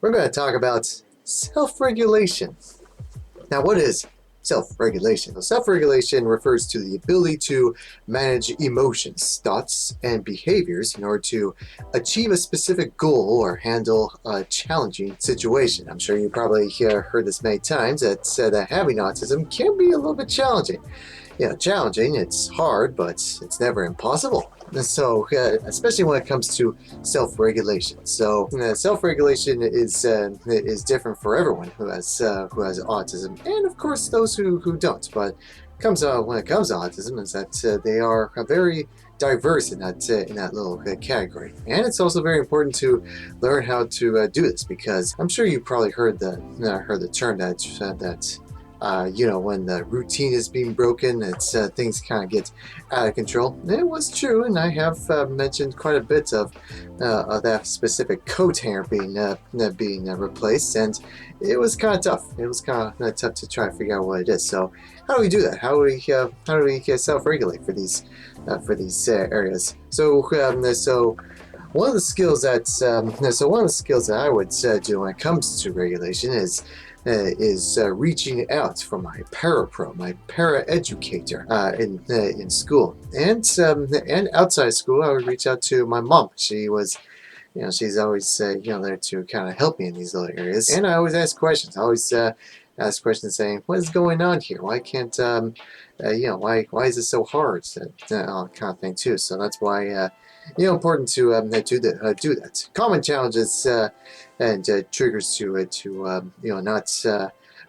We're going to talk about self-regulation. Now, what is self-regulation? Well, self-regulation refers to the ability to manage emotions, thoughts, and behaviors in order to achieve a specific goal or handle a challenging situation. I'm sure you probably heard this many times that having autism can be a little bit challenging. Challenging, it's hard, but it's never impossible. So, especially when it comes to self-regulation. So, self-regulation is different for everyone who has autism, and of course those who don't. But when it comes to autism, is that they are very diverse in that little category, and it's also very important to learn how to do this because I'm sure you probably heard the term that when the routine is being broken, things kind of get out of control. And it was true, and I have mentioned quite a bit of that specific coat hanger being replaced, and it was kind of tough. It was kind of tough to try to figure out what it is. So, how do we do that? How do we self-regulate for these areas? So one of the skills that I would do when it comes to regulation is reaching out for my para-educator in school, and outside school I would reach out to my mom. She's always there to kind of help me in these little areas, and I always ask questions. I always ask questions saying, "What is going on here? Why can't why is it so hard?" Kind of thing too. So that's why important to do that. Common challenges and triggers to not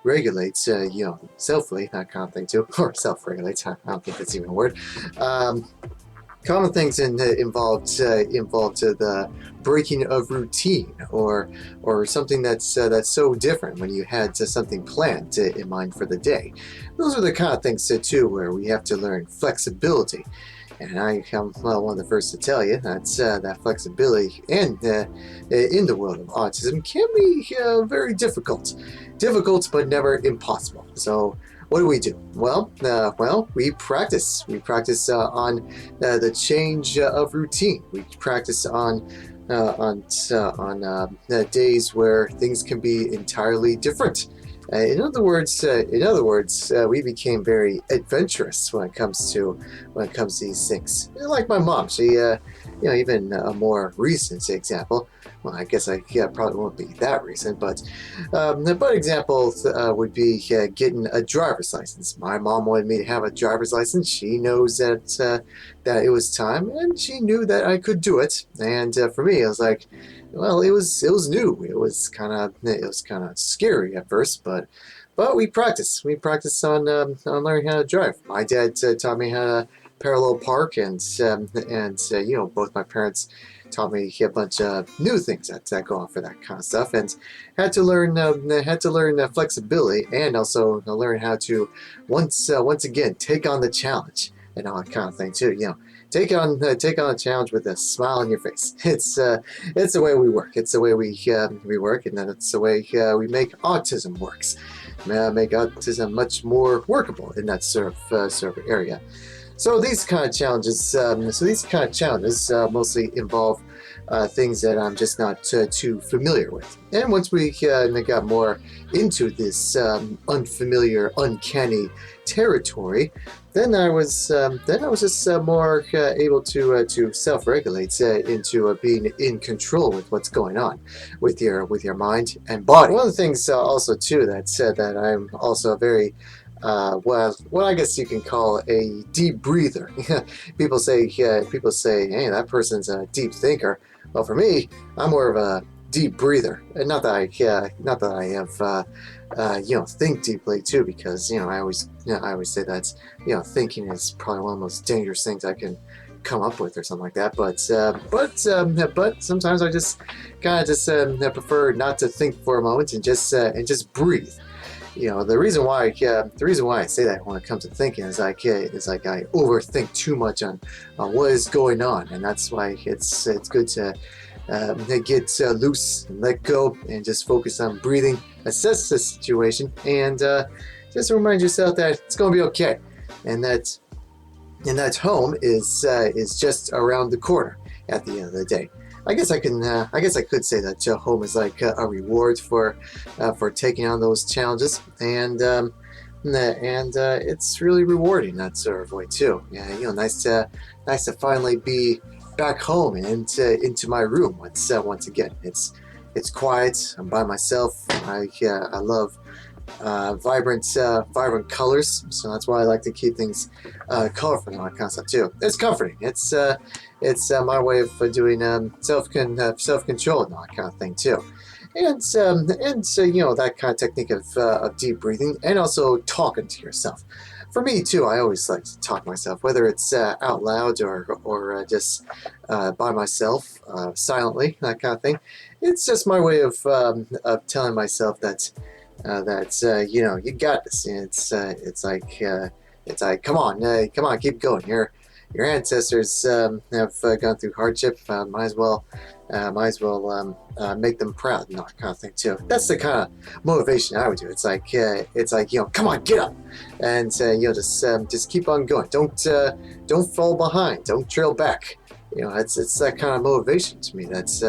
regulate selfly, that kind of thing too, or self-regulate. I don't think that's even a word. Common things involved the breaking of routine, or something that's so different when you had something planned in mind for the day. Those are the kind of things too where we have to learn flexibility. And I am one of the first to tell you that flexibility in the world of autism can be very difficult, but never impossible. So what do? Well, we practice. We practice on the change of routine. We practice on days where things can be entirely different. In other words, we became very adventurous when it comes to these things. Like my mom, she, even a more recent example. Well, I guess probably won't be that recent, but examples would be getting a driver's license. My mom wanted me to have a driver's license. She knows that it was time, and she knew that I could do it. And for me, I was like, well, it was new. It was kind of scary at first, but we practiced. We practiced on learning how to drive. My dad taught me how to parallel park, and both my parents taught me a bunch of new things that go on for that kind of stuff, and had to learn flexibility, and also learn how to once again take on the challenge and all that kind of thing too. Take on a challenge with a smile on your face. It's the way we work. It's the way we work, and then it's the way we make autism works. Make autism much more workable in that sort of area. So these kind of challenges, mostly involve things that I'm just not too familiar with. And once we got more into this unfamiliar, uncanny territory, then I was just more able to self-regulate into being in control with what's going on with your mind and body. One of the things also too that I'm also very what I guess you can call a deep breather. People say, hey, that person's a deep thinker. Well, for me, I'm more of a deep breather, and not that I have think deeply too, because I always say that thinking is probably one of the most dangerous things I can come up with or something like that. But sometimes I just kind of prefer not to think for a moment and just breathe. The reason why I say that when it comes to thinking is like I overthink too much on what is going on, and that's why it's good to get loose and let go and just focus on breathing, assess the situation, and just remind yourself that it's going to be okay, and that home is just around the corner at the end of the day. I guess I could say that home is like a reward for taking on those challenges, and it's really rewarding that sort of way too. Yeah, nice to finally be back home and into my room once again. It's quiet. I'm by myself. I love vibrant colors, so that's why I like to keep things colorful in my concept too. It's comforting. It's my way of doing self control and all that kind of thing too. And so that kind of technique of deep breathing and also talking to yourself. For me too, I always like to talk to myself, whether it's out loud or just by myself silently, that kind of thing. It's just my way of telling myself that you got this. And it's like come on, keep going. Your ancestors have gone through hardship. Might as well make them proud and that kind of thing too. That's the kind of motivation I would do. It's like come on, get up, and just keep on going. Don't fall behind. Don't trail back. It's that kind of motivation to me. That's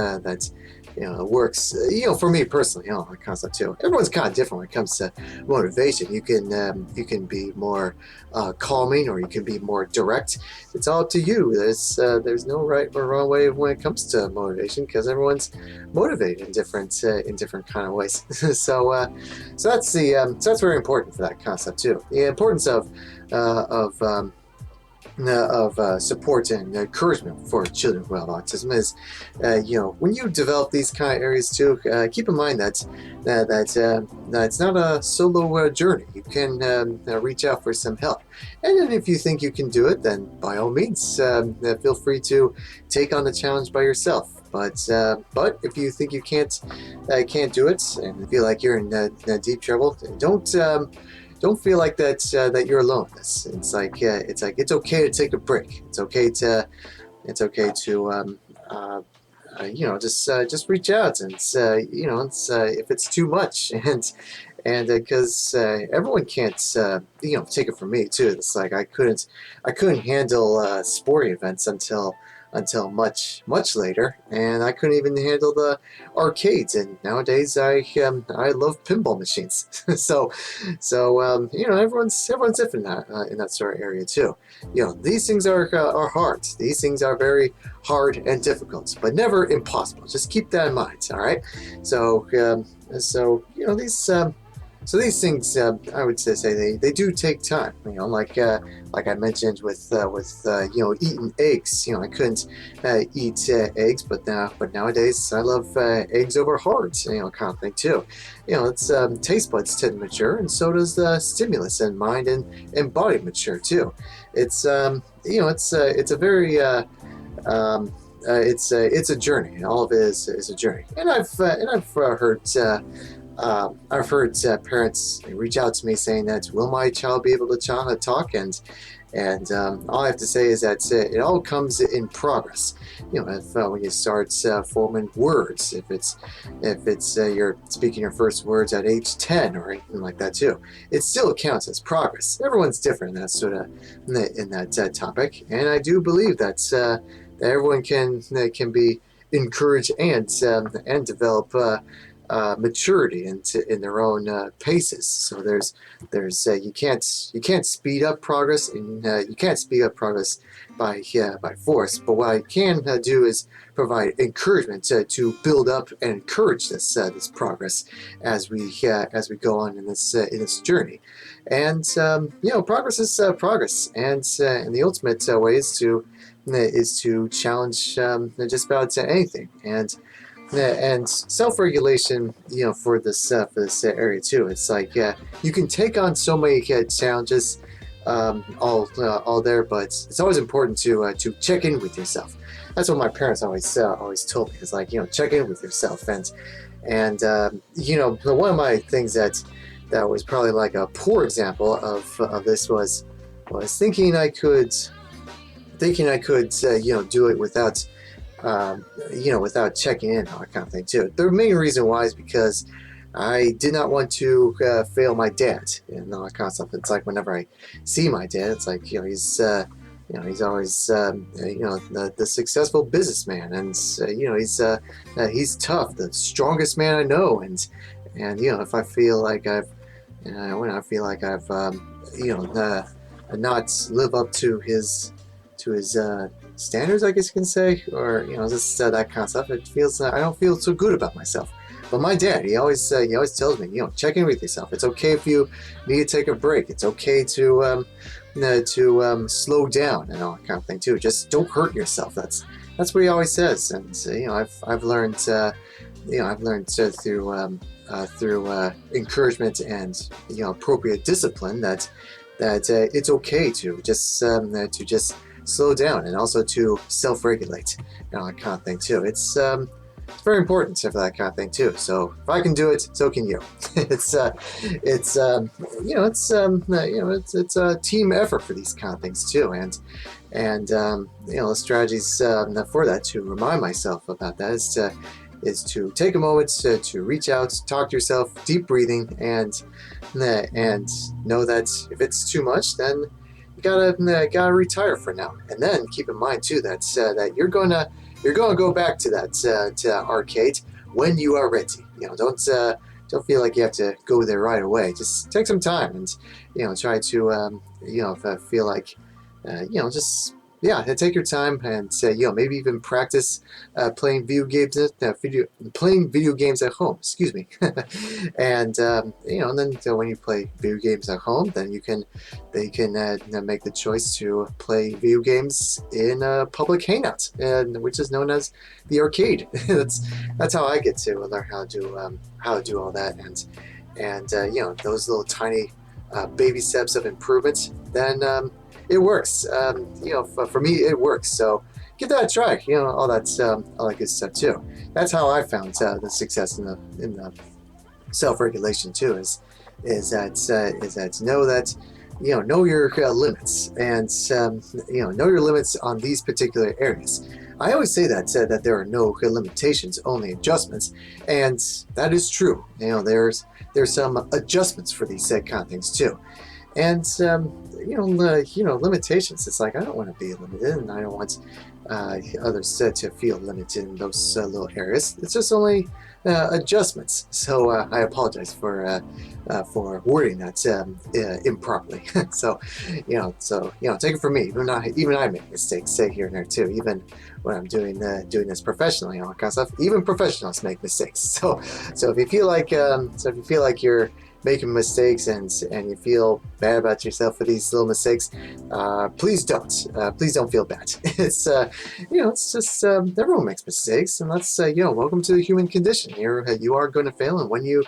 it works. For me personally, that concept too. Everyone's kind of different when it comes to motivation. You can be more calming, or you can be more direct. It's all up to you. There's no right or wrong way when it comes to motivation, because everyone's motivated in different kind of ways. so that's very important for that concept too. The importance of support and encouragement for children who have autism is, when you develop these kind of areas too, keep in mind that it's not a solo journey. You can reach out for some help, and then if you think you can do it, then by all means, feel free to take on the challenge by yourself. But if you think you can't do it and feel like you're in deep trouble, don't feel like that you're alone in this. It's okay to take a break. It's okay to just reach out and if it's too much, and because everyone can't take it from me too. It's like I couldn't handle sporting events until much later, and I couldn't even handle the arcades. And nowadays I love pinball machines. so everyone's different in that sort of area too. These things are hard. These things are very hard and difficult, but never impossible. Just keep that in mind. All right. So these things, I would say they do take time. Like I mentioned with eating eggs. I couldn't eat eggs, but nowadays I love eggs over heart. Kind of thing too. It's taste buds tend to mature, and so does the stimulus, and mind and body mature too. It's it's a very it's a journey, and all of it is a journey. And I've heard. I've heard parents reach out to me saying that, will my child be able to talk? And all I have to say is that it all comes in progress. If when you start forming words, if it's you're speaking your first words at age 10 or anything like that too, it still counts as progress. Everyone's different in that sort of in that topic, and I do believe that everyone can be encouraged and develop maturity in their own paces. So there's you can't speed up progress, and you can't speed up progress by force. But what I can do is provide encouragement to build up and encourage this progress as we go on in this journey. And progress is progress, and the ultimate way is to challenge just about anything. And self-regulation, for this area too. It's like you can take on so many challenges, all there, but it's always important to check in with yourself. That's what my parents always told me. It's like check in with yourself, and one of my things that was probably like a poor example of this was thinking I could do it without. Without checking in, all that kind of thing too. The main reason why is because I did not want to fail my dad and all that kind of stuff. It's like whenever I see my dad, it's like he's he's always the successful businessman, and he's tough, the strongest man I know, and if I feel like when I feel like I've not live up to his standards, I guess you can say, or just that kind of stuff. It feels I don't feel so good about myself. But my dad, he always tells me, check in with yourself. It's okay if you need to take a break. It's okay to slow down and all that kind of thing too. Just don't hurt yourself. That's what he always says. And I've learned through encouragement and appropriate discipline that it's okay to just slow down, and also to self-regulate, that kind of thing too. It's very important for that kind of thing too. So if I can do it, so can you. It's a team effort for these kind of things too, and the strategies for that, to remind myself about that, is to take a moment to reach out, talk to yourself, deep breathing, and know that if it's too much, then you gotta retire for now. And then keep in mind too that you're gonna go back to that to arcade when you are ready. Don't feel like you have to go there right away. Just take some time and try to if I feel like just take your time and maybe even practice playing video games at home. Excuse me. And and then when you play video games at home, then you can make the choice to play video games in a public hangout, which is known as the arcade. that's how I get to learn how to do all that, and those little tiny baby steps of improvement. Then it works. For me, it works. So give that a try. All that good stuff too. That's how I found the success in the self-regulation too. Is that know that know your limits, and know your limits on these particular areas. I always say that there are no limitations, only adjustments, and that is true. There's some adjustments for these kind of things too. And limitations. It's like I don't want to be limited, and I don't want others to feel limited in those little areas. It's just only adjustments. So I apologize for wording that improperly. So take it from me. Even I make mistakes here and there too. Even when I'm doing this professionally, all that kind of stuff. Even professionals make mistakes. So if you feel like you're making mistakes and you feel bad about yourself for these little mistakes, please don't feel bad. It's it's just everyone makes mistakes, and that's welcome to the human condition. You are going to fail, and when you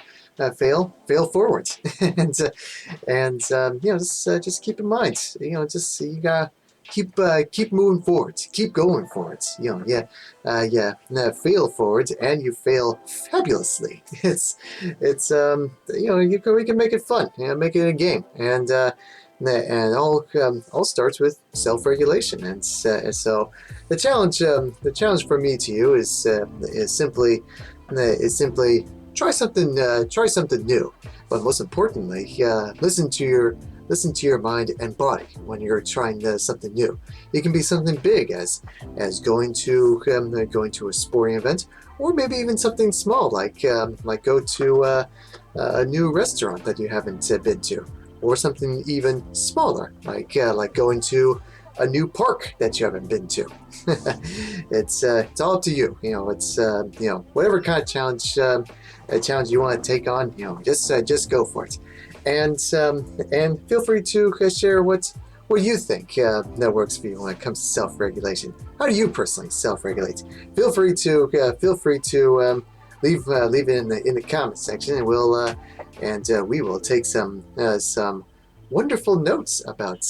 fail forward. and just keep in mind, you gotta keep moving forward, keep going forward. Fail forward, and you fail fabulously. We can make it fun, make it a game, and all starts with self-regulation. And so the challenge for me to you is simply try something new, but most importantly, listen to your mind and body when you're trying something new. It can be something big, as going to a sporting event, or maybe even something small, like go to a new restaurant that you haven't been to, or something even smaller, like going to a new park that you haven't been to. It's all up to you. It's whatever kind of challenge you want to take on. Just go for it. And feel free to share what you think that works for you when it comes to self-regulation. How do you personally self-regulate? Feel free to leave it in the comment section, and we will take some wonderful notes about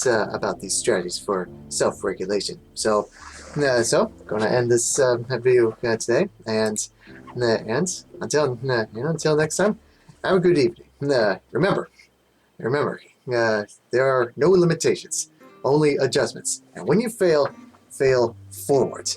these strategies for self-regulation. So going to end this video today, and until next time, have a good evening. Remember, there are no limitations, only adjustments. And when you fail forward.